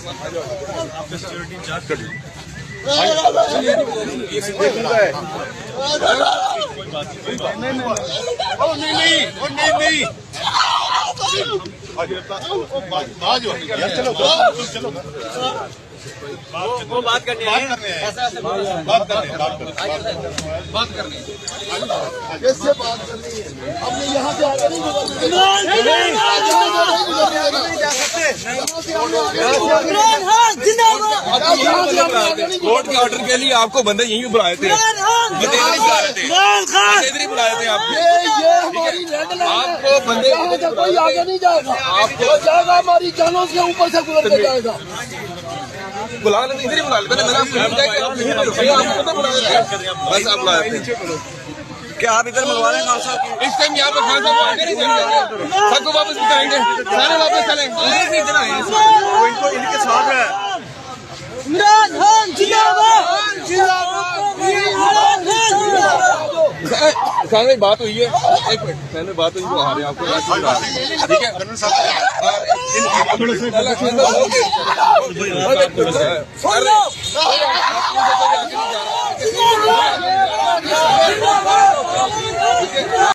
आपने security in charge कर दी। वो बात करने हैं, बात करनी कैसे बात करनी है। हमने यहाँ से आगे नहीं कोर्ट के ऑर्डर के लिए आपको बंदे यहीं बुलाए थे, इधर ही बुलाए थे आपको। ये हमारी आपको बंदे कोई आगे नहीं जाएगा, आपको जाएगा हमारी जानों के ऊपर से गुजर के जाएगा। बुला लेते, इधर ही बुला लेते, मैंने आपको बस आप बुलाए थे। क्या आप इधर मंगवा रहे हैं खान साहब? इस टाइम यहाँ पे खान साहब आगे नहीं चलेंगे, सबको वापस बुलाएंगे, सारे वापस चलेंगे। इनको इनके साथ है। इमरान खान जिंदाबाद, जिंदाबाद, इमरान खान जिंदाबाद। खान भाई बात हुई है, एक मिनट पहले बात हुई, वो आ रहे हैं आपको ठीक है। कर्नल साहब